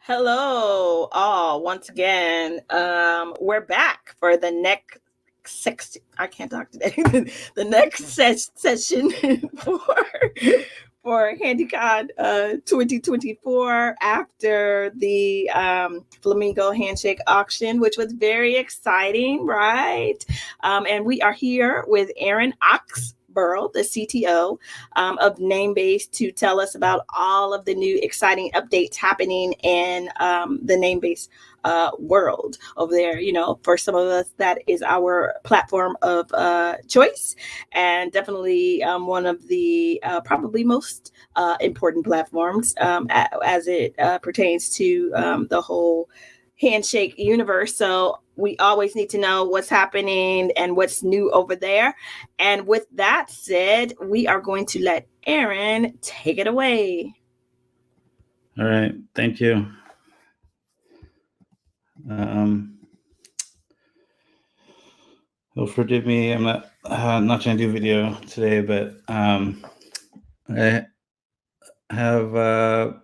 Hello, all. Once again, we're back for the next I can't talk today. The next session for HandyCon 2024 after the Flamingo Handshake auction, which was very exciting, right? And we are here with Aaron Oxborough, the CTO of Namebase, to tell us about all of the new exciting updates happening in the Namebase world over there. You know, for some of us, that is our platform of choice, and definitely one of the probably most important platforms as it pertains to the whole handshake universe. So we always need to know what's happening and what's new over there. And with that said, we are going to let Aaron take it away. All right, thank you. Well, forgive me, I'm not going to do video today, but I have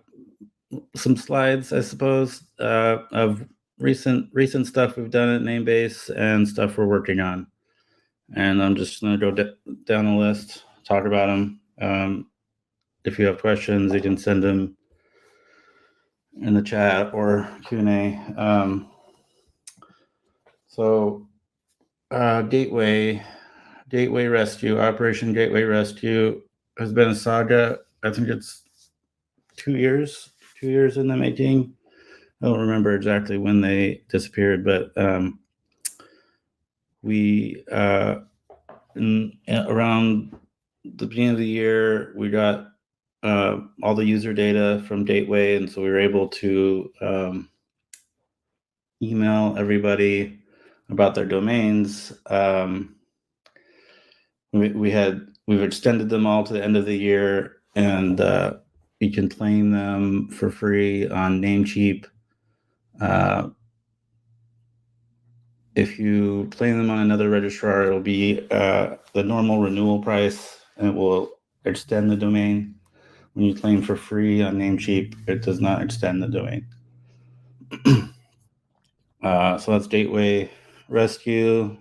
some slides, I suppose, of recent stuff we've done at Namebase and stuff we're working on. And I'm just going to go down the list, talk about them. If you have questions, you can send them in the chat or Q&A. Gateway Rescue, Operation Gateway Rescue has been a saga. I think it's 2 years in the making. I don't remember exactly when they disappeared, but we around the beginning of the year, we got all the user data from Gateway, and so we were able to email everybody about their domains. We've extended them all to the end of the year, and you can claim them for free on Namecheap. If you claim them on another registrar, it'll be the normal renewal price, and it will extend the domain. When you claim for free on Namecheap, it does not extend the domain. So that's Gateway Rescue.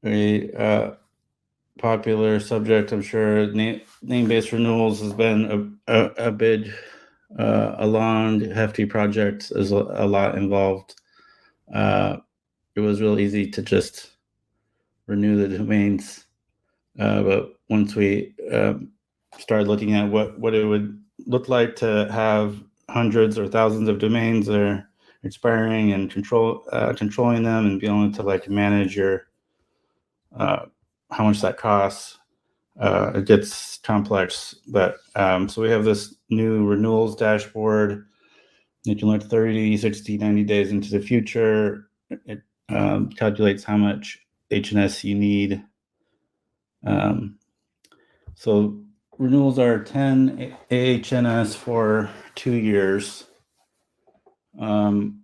Very popular subject, I'm sure. Namebase renewals has been a big, a long, hefty project. There's a lot involved. It was real easy to just renew the domains, but once we started looking at what it would look like to have hundreds or thousands of domains that are expiring and controlling them and being able to like manage your how much that costs, it gets complex. But so we have this new renewals dashboard. You can look 30, 60, 90 days into the future. It calculates how much HNS you need. So renewals are 10 AHNS for 2 years. And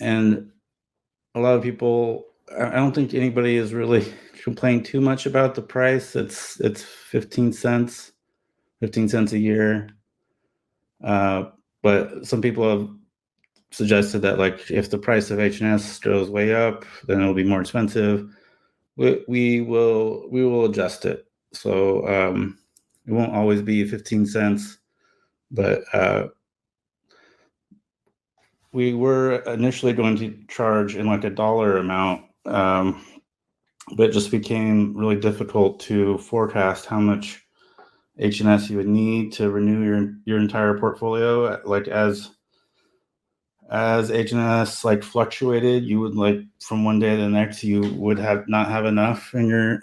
a lot of people, I don't think anybody is really complained too much about the price. It's 15 cents a year. But some people have suggested that like if the price of HNS goes way up, then it'll be more expensive. We will adjust it. So it won't always be 15 cents, but we were initially going to charge in like a dollar amount, but it just became really difficult to forecast how much HNS you would need to renew your entire portfolio. Like as HNS like fluctuated, you would like from one day to the next, you would not have enough in your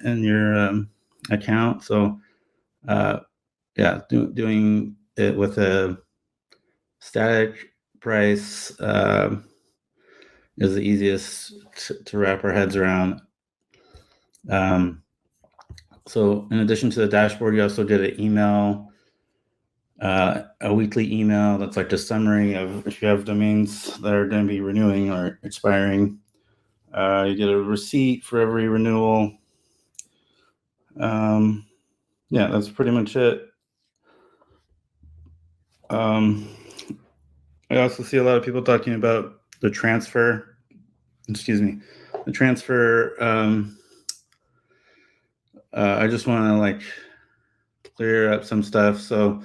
account. So doing it with a static price is the easiest to wrap our heads around. So in addition to the dashboard, you also get an email, a weekly email that's like a summary of if you have domains that are going to be renewing or expiring. You get a receipt for every renewal. That's pretty much it. I also see a lot of people talking about the transfer. Excuse me, the transfer. I just want to like clear up some stuff. So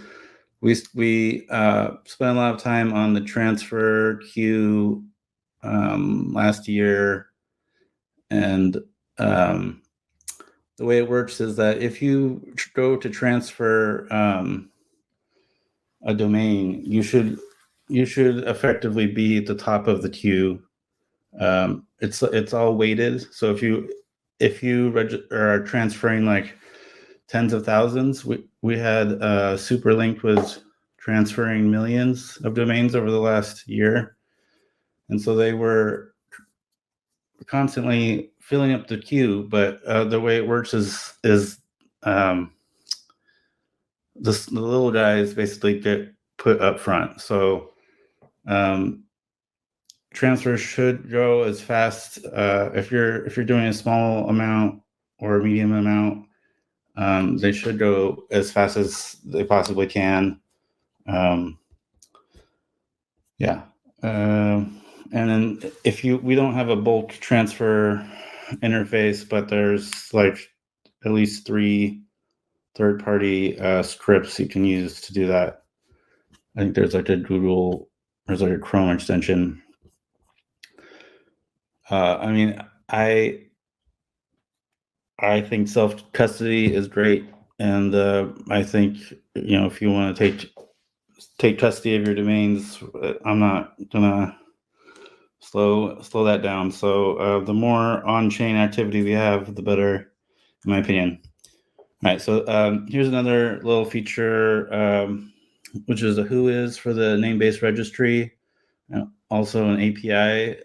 we spent a lot of time on the transfer queue last year, and the way it works is that if you go to transfer a domain, you should effectively be at the top of the queue. It's all weighted. So if you are transferring like tens of thousands, we had Superlink was transferring millions of domains over the last year, and so they were constantly filling up the queue. But the way it works is the little guys basically get put up front. So transfers should go as fast if you're doing a small amount or a medium amount. They should go as fast as they possibly can. Yeah. And then we don't have a bulk transfer interface, but there's like at least 3 third-party scripts you can use to do that. I think there's like a Chrome extension. I mean, I think self-custody is great, and I think if you want to take custody of your domains, I'm not gonna slow that down. So the more on-chain activity we have, the better, in my opinion. All right, so here's another little feature, which is a Whois for the name-based registry, also an API.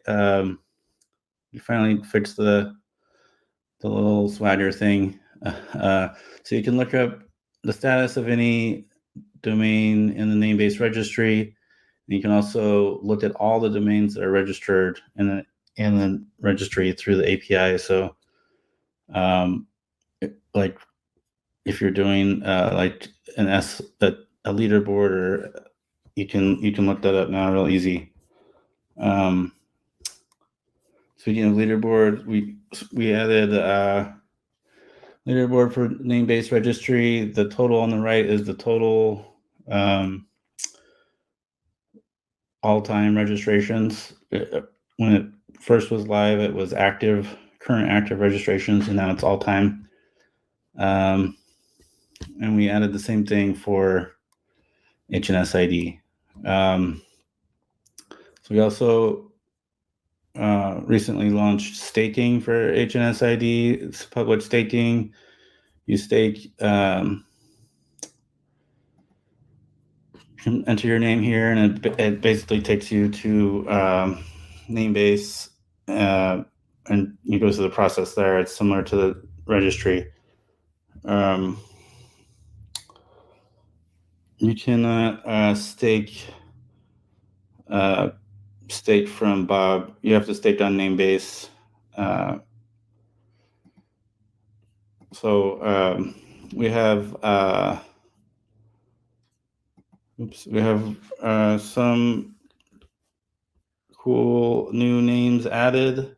You finally fixed the little Swagger thing. So you can look up the status of any domain in the name-based registry. And you can also look at all the domains that are registered in the registry through the API. So, like if you're doing like a leaderboard, or you can look that up now real easy. Speaking of leaderboard, we added leaderboard for name-based registry. The total on the right is the total all-time registrations. When it first was live, it was current active registrations, and now it's all-time. And we added the same thing for HNS-ID. So we also recently launched staking for HNS-ID. It's public staking. You stake, enter your name here, and it basically takes you to Namebase, and you go through the process there. It's similar to the registry. You cannot stake from Bob. You have to stake on Namebase. So we have some cool new names added,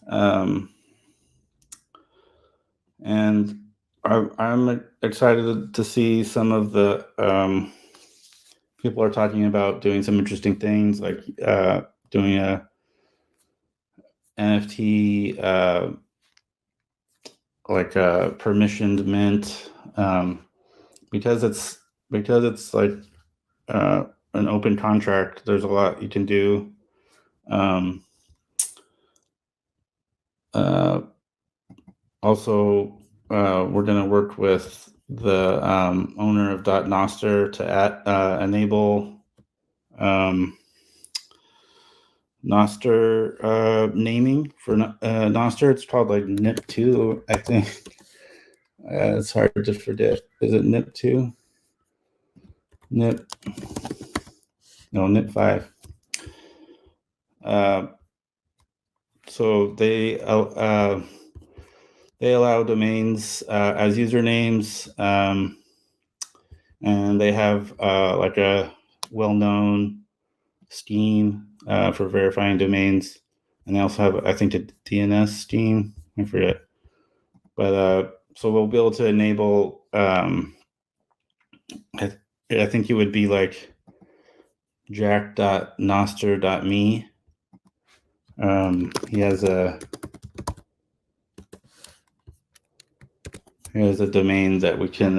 and I'm excited to see some of the people are talking about doing some interesting things, like doing a NFT, like a permissioned mint, because it's like an open contract. There's a lot you can do. Also, we're going to work with the owner of .Nostr to enable Nostr naming for Nostr. It's called like NIP2, I think. It's hard to forget. Is it NIP2? No, NIP5. So they allow domains as usernames, and they have like a well-known scheme for verifying domains, and they also have, I think, a DNS scheme. I forget, but so we'll be able to enable. I think it would be like jack.noster.me. He has a domain that we can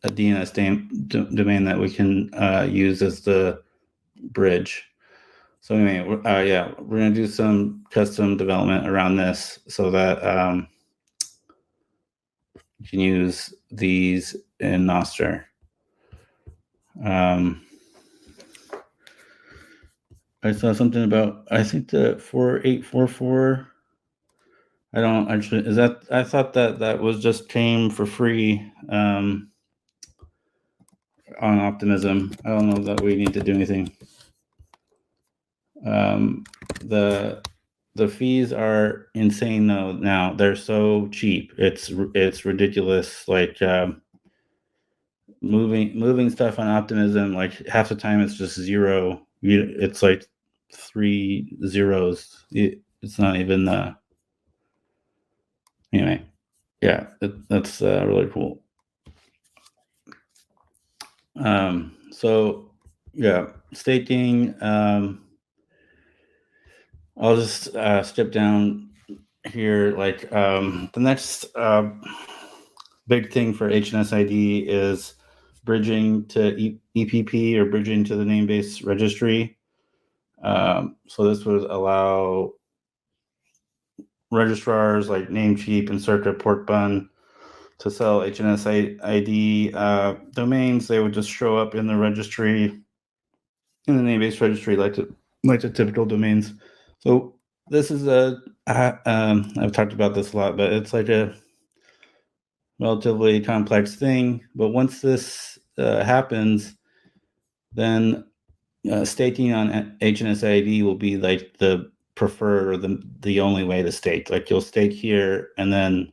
a DNS domain that we can use as the bridge. So anyway, we're gonna do some custom development around this so that you can use these in Nostr. I saw something about, I think the 4844. I don't actually, I thought that was just came for free on Optimism. I don't know that we need to do anything. The fees are insane though now. They're so cheap. It's ridiculous. Like moving stuff on Optimism, like half the time it's just zero. It's like 3 zeros. It's not even anyway. Yeah, that's really cool. So yeah, staking. I'll just step down here. Like the next big thing for HNS-ID is bridging to EPP or bridging to the Namebase registry. So this would allow registrars like Namecheap and Circuit Porkbun to sell HNS-ID domains. They would just show up in the registry, in the Namebase registry, like the typical domains. So this is I've talked about this a lot, but it's like a relatively complex thing. But once this happens, then staking on HNS-ID will be like the preferred or the only way to stake. Like you'll stake here, and then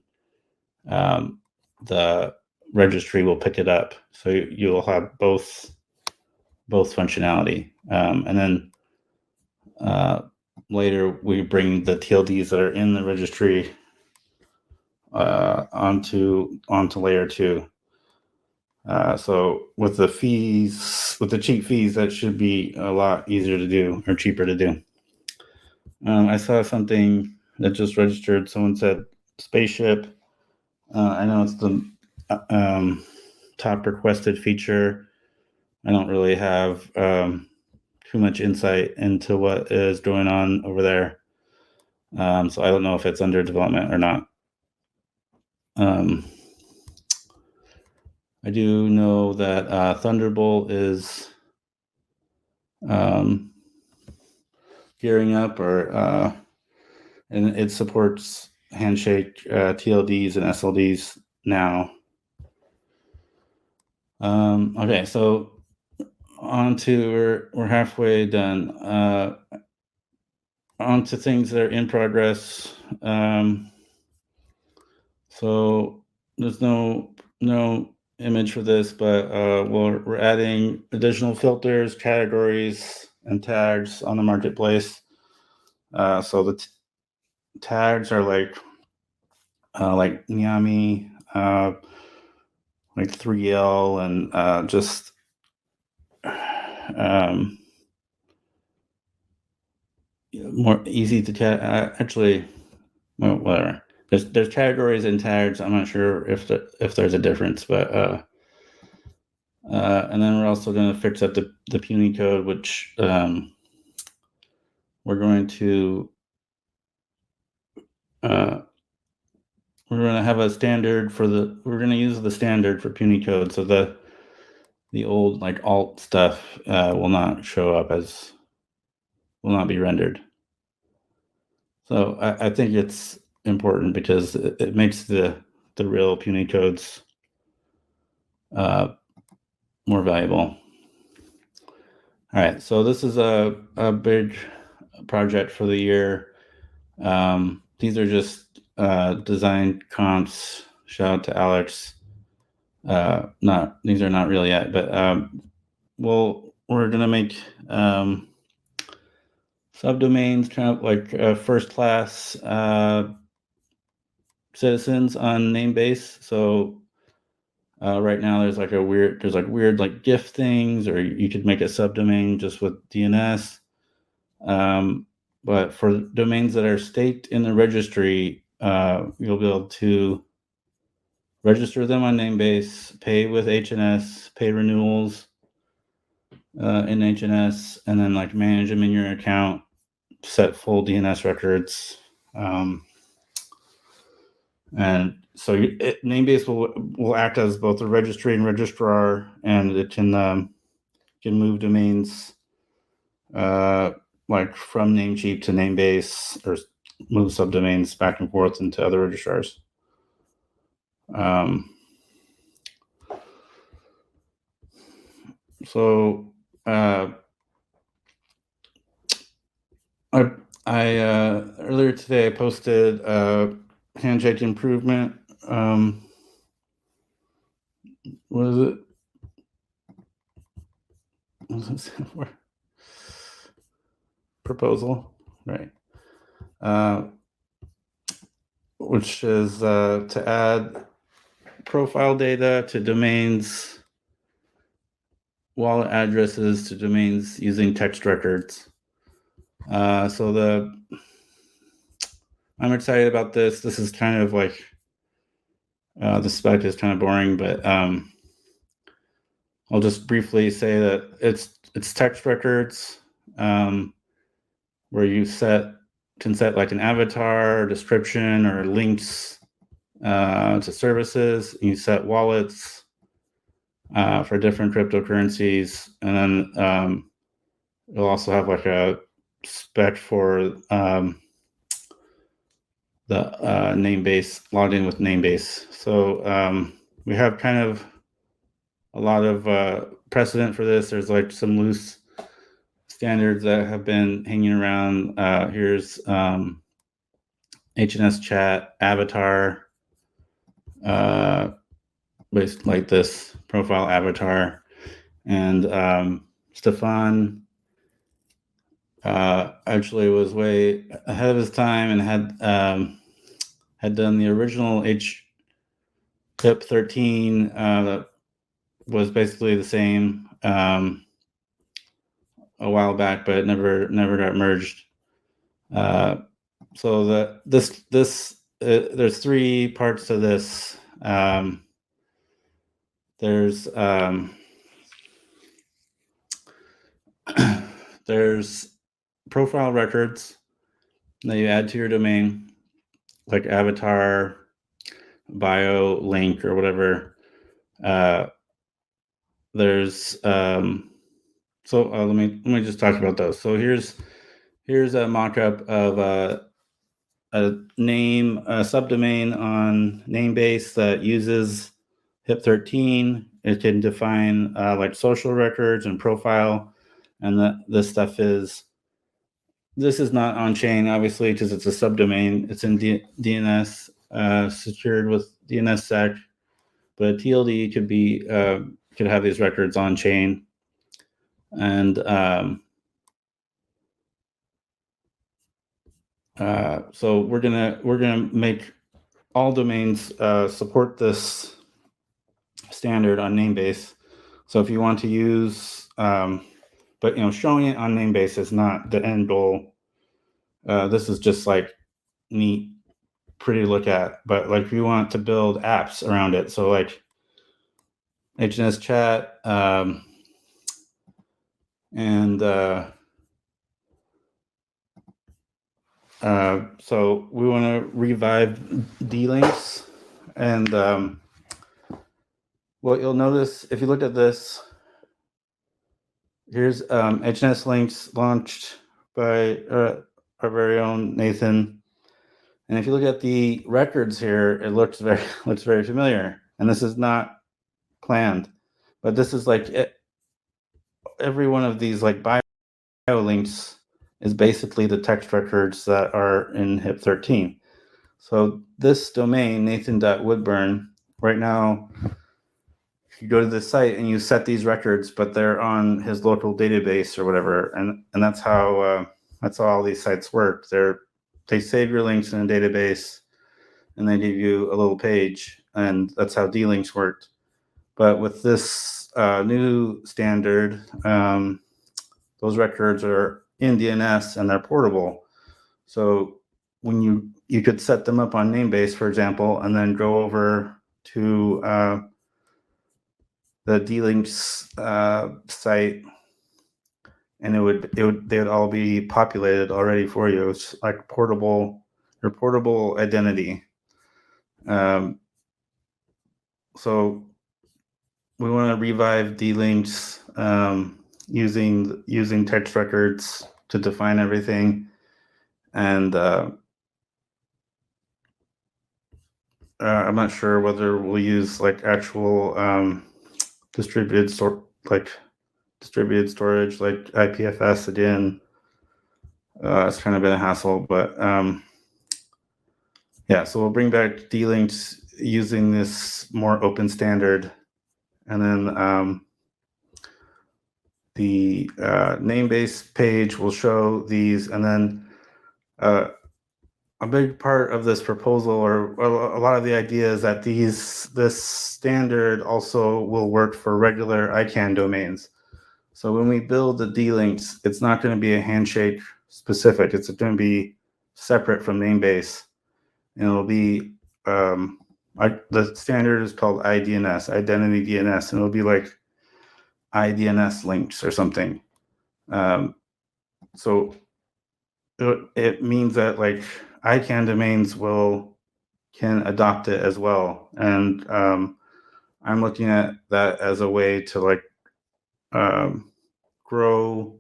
the registry will pick it up. So you'll have both functionality, and then later we bring the TLDs that are in the registry onto layer 2. So with the fees, with the cheap fees, that should be a lot easier to do or cheaper to do. I saw something that just registered. Someone said Spaceship. I know it's the top requested feature. I don't really have too much insight into what is going on over there. So I don't know if it's under development or not. I do know that Thunderbolt is gearing up, and it supports Handshake TLDs and SLDs now. Okay, so we're halfway done. On to things that are in progress. So there's no image for this, but we're adding additional filters, categories, and tags on the marketplace. So the tags are like Nyami, like 3L, and just more easy to actually. Well, whatever. There's categories and tags. I'm not sure if there's a difference, but and then we're also going to fix up the puny code, which we're going to we're going to have a standard for we're going to use the standard for puny code, so the old like alt stuff will not show up will not be rendered. So I think it's important because it makes the real puny codes more valuable. All right, so this is a big project for the year. These are just design comps. Shout out to Alex. These are not real yet, but we're gonna make subdomains kind of like first class citizens on Namebase. So right now there's weird like GIF things, or you could make a subdomain just with DNS. But for domains that are staked in the registry, you'll be able to register them on Namebase, pay with HNS, pay renewals in HNS, and then like manage them in your account, set full DNS records. And so Namebase will act as both a registry and registrar, and it can move domains like from Namecheap to Namebase, or move subdomains back and forth into other registrars. So I earlier today I posted Handshake improvement. What is it? What does it stand for? Proposal, right? Which is to add profile data to domains, wallet addresses to domains using text records. So I'm excited about this. This is kind of like the spec is kind of boring, but I'll just briefly say that it's text records where you can set like an avatar, description, or links to services. You set wallets for different cryptocurrencies, and then you'll also have like a spec for the Namebase, logged in with Namebase. So we have kind of a lot of precedent for this. There's like some loose standards that have been hanging around. Here's HNS chat avatar, based like this profile avatar, and Stefan actually was way ahead of his time and had done the original HIP 13 that was basically the same a while back, but it never got merged. So there's three parts to this. There's profile records that you add to your domain, like avatar, bio, link, or whatever. There's let me just talk about those. So here's a mock-up of a subdomain on Namebase that uses HIP 13. It can define like social records and profile, and this is not on chain, obviously, because it's a subdomain. It's in DNS, secured with DNSSEC, but a TLD could have these records on chain. And so we're gonna make all domains support this standard on Namebase. So if you want to use, but showing it on Namebase is not the end goal. This is just like neat, pretty to look at. But like if you want to build apps around it, so like HNS chat, and so we want to revive D-Links, and what you'll notice if you look at this, here's HNS links launched by our very own Nathan, and if you look at the records here, it looks very familiar, and this is not planned, but this is like every one of these like bio links is basically the text records that are in HIP 13. So this domain, Nathan.Woodburn, right now you go to the site and you set these records, but they're on his local database or whatever, and that's how all these sites work. They save your links in a database, and they give you a little page, and that's how D-Links worked. But with this new standard, those records are in DNS and they're portable. So when you could set them up on Namebase, for example, and then go over to the D-Links site, and they would all be populated already for you. It's like your portable identity. So we want to revive D-Links using text records to define everything, and I'm not sure whether we'll use like actual distributed storage like IPFS again. It's kind of been a hassle, but yeah. So we'll bring back D-Links using this more open standard, and then the Namebase page will show these, and then a big part of this proposal, or a lot of the idea, is that this standard also will work for regular ICANN domains. So when we build the D-Links, it's not going to be a Handshake specific. It's going to be separate from Namebase, and it'll be the standard is called IDNS, Identity DNS, and it'll be like IDNS links or something. So it means that like ICANN domains can adopt it as well, and I'm looking at that as a way to like grow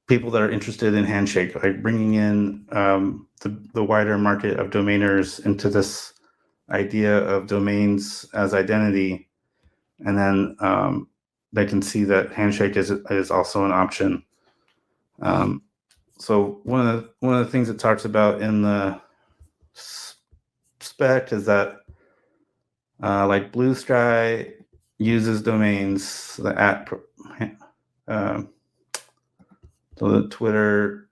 people that are interested in Handshake, like bringing in the wider market of domainers into this idea of domains as identity, and then they can see that Handshake is also an option. So one of the things it talks about in the spec is that like Blue Sky uses domains, so the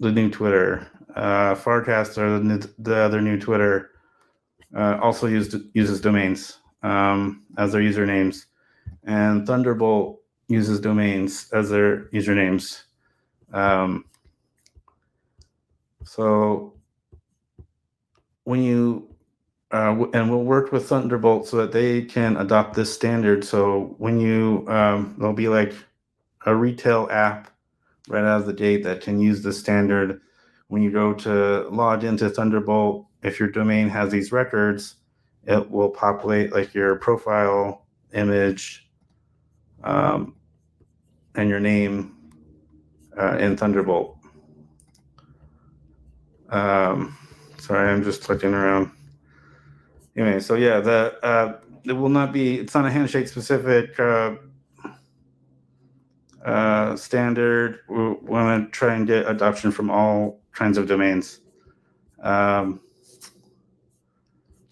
new Twitter, Farcaster, the other new Twitter, also uses domains as their usernames, and Thunderbolt uses domains as their usernames. So when you and we'll work with Thunderbolt so that they can adopt this standard. So when you there'll be like a retail app right out of the gate that can use the standard. When you go to log into Thunderbolt, if your domain has these records, it will populate like your profile image and your name in Thunderbolt. Sorry, I'm just clicking around. Anyway, so yeah, it will not be. It's not a Handshake specific standard. We want to try and get adoption from all kinds of domains. So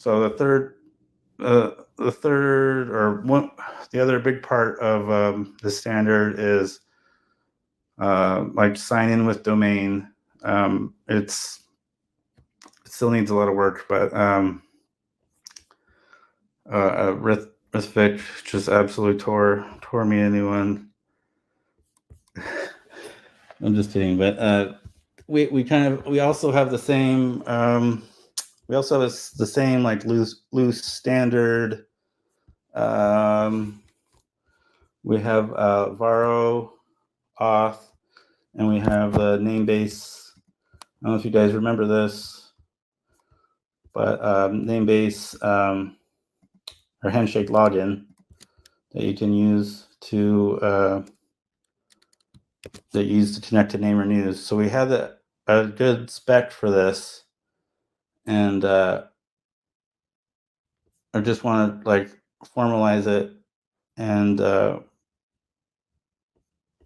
the other big part of the standard is like sign in with domain. It still needs a lot of work, but Rithvik just absolutely tore me a new one. I'm just kidding, but we also have the same the same like loose standard. We have Varo auth, and we have the Namebase. I don't know if you guys remember this, but Namebase or Handshake login that you can use to connect to Namer News. So we have a good spec for this, and I just want to like formalize it and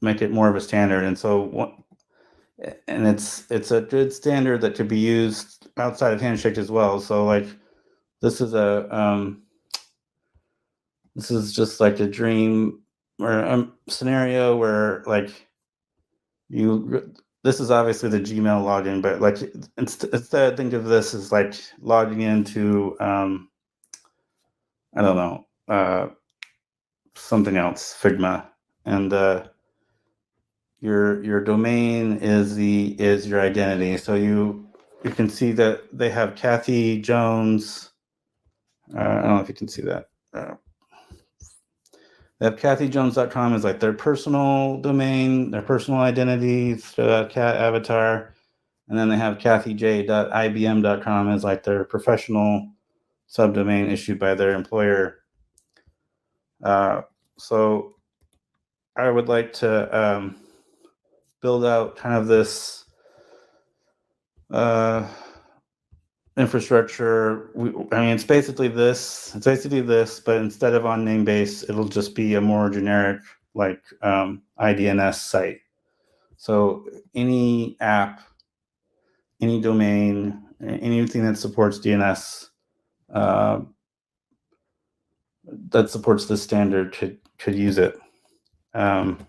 make it more of a standard. And so it's a good standard that could be used outside of Handshake as well. So like this is a this is just like a dream or a scenario where like this is obviously the Gmail login, but like instead think of this as like logging into I don't know, something else, Figma, and your domain is your identity. So you can see that they have Kathy Jones. I don't know if you can see that. They have kathyjones.com as like their personal domain, their personal identity, so that cat avatar. And then they have kathyj.ibm.com as like their professional subdomain issued by their employer. So I would like to build out kind of this infrastructure. I mean, it's basically this, but instead of on Namebase, it'll just be a more generic like IDNS site. So any app, any domain, anything that supports DNS that supports this standard could use it. And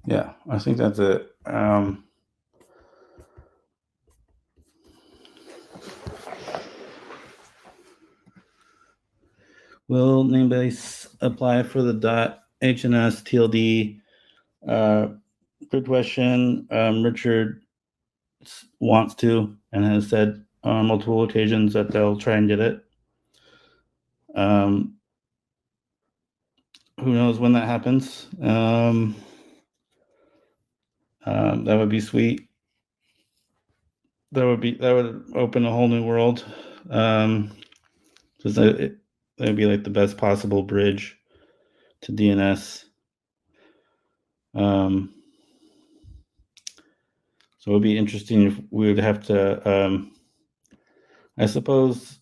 yeah, I think that's it. Will Namebase apply for the .hns TLD? Good question. Richard wants to and has said on multiple occasions that they'll try and get it. Who knows when that happens? That would be sweet. That would open a whole new world. Because that would be like the best possible bridge to DNS. So it would be interesting if we would have to, I suppose,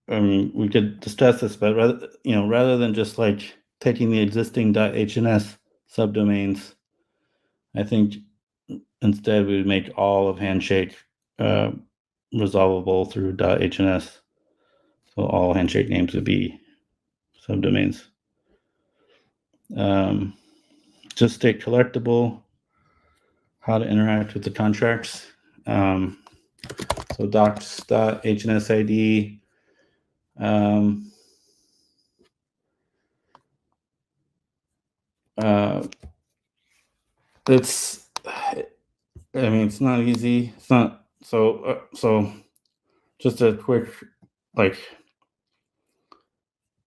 we could discuss this, but rather than just like taking the existing .hns subdomains, I think instead we would make all of Handshake resolvable through .hns. So all Handshake names would be subdomains. Just state collectible, how to interact with the contracts. So docs.hnsid. It's not easy. It's not so just a quick, like,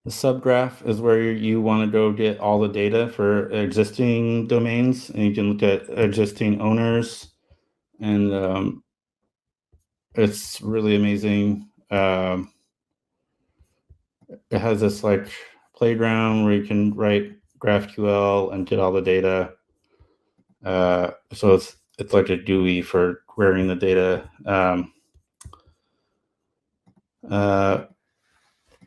the subgraph is where you want to go get all the data for existing domains, and you can look at existing owners, and it's really amazing. It has this like playground where you can write GraphQL and get all the data. So it's like a GUI for querying the data.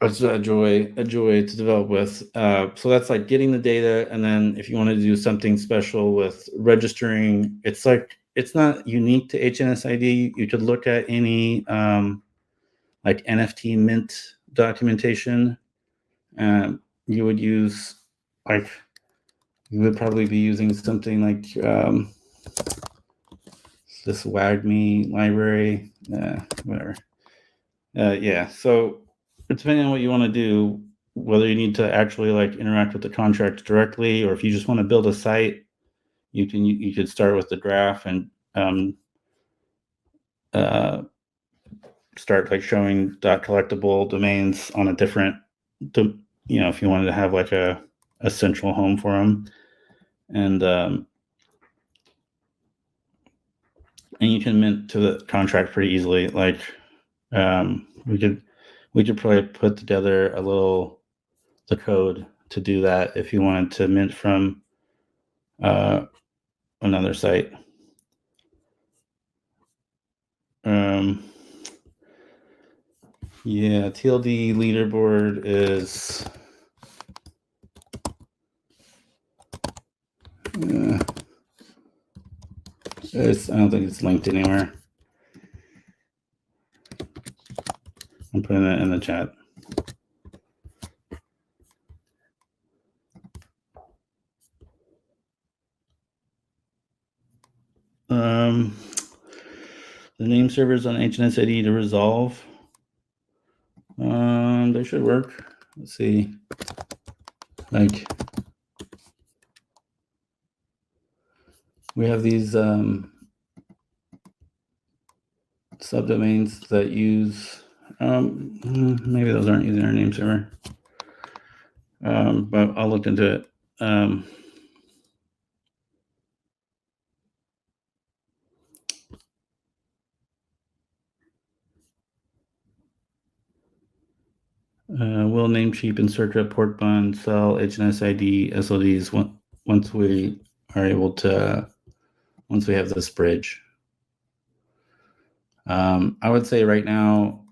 It's a joy to develop with. So that's like getting the data, and then if you want to do something special with registering, it's not unique to HNSID. You could look at any like NFT mint documentation. You would use you would probably be using something like this WAGMI library, whatever. Yeah, so depending on what you want to do, whether you need to actually like interact with the contract directly, or if you just want to build a site, you could start with the graph and start like showing .collectible domains on a different, if you wanted to have like a central home for them, and you can mint to the contract pretty easily. Like we could probably put together the code to do that if you wanted to mint from another site. Yeah, TLD leaderboard is I don't think it's linked anywhere. putting it in the chat. The name servers on HNSID to resolve. They should work. Let's see. Like, we have these subdomains that use, maybe those aren't using our name server, but I'll look into it. Will Namecheap and Circuit port bund sell HNSID SLDs once we are able to, once we have this bridge? I would say right now,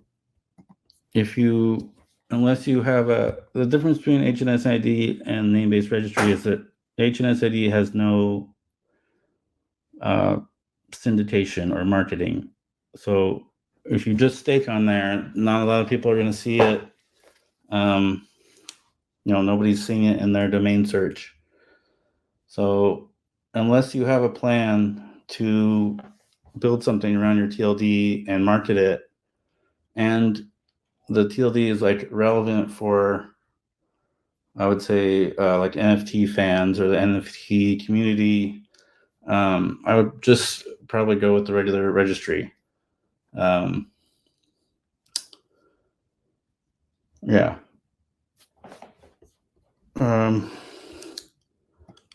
unless you have the difference between HNSID and name-based registry is that HNSID has no syndication or marketing. So if you just stake on there, not a lot of people are going to see it. Nobody's seeing it in their domain search. So unless you have a plan to build something around your TLD and market it, and the TLD is like relevant for, I would say, like NFT fans or the NFT community, I would just probably go with the regular registry. Yeah.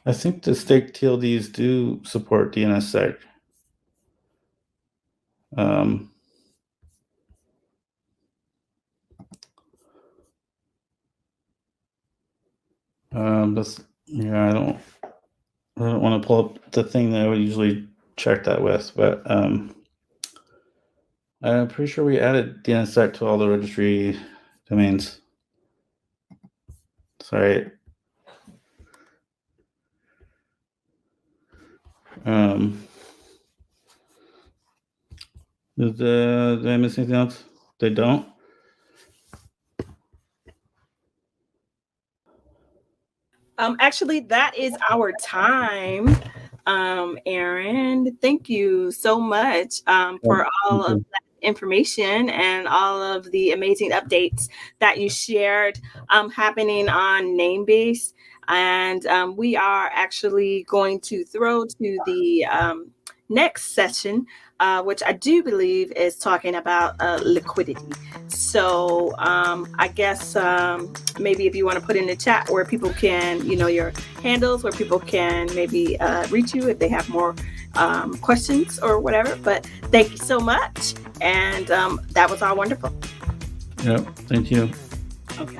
I think the staked TLDs do support DNSSEC. I don't want to pull up the thing that I would usually check that with, but I'm pretty sure we added DNSSEC to all the registry domains. Sorry. Did I miss anything else? They don't? Actually, that is our time. Aaron, thank you so much for all of that information and all of the amazing updates that you shared happening on Namebase. And we are actually going to throw to the next session, which I do believe is talking about liquidity. So I guess maybe if you want to put in the chat where people can, your handles, where people can maybe reach you if they have more questions or whatever. But thank you so much. And that was all wonderful. Yep. Thank you. Okay.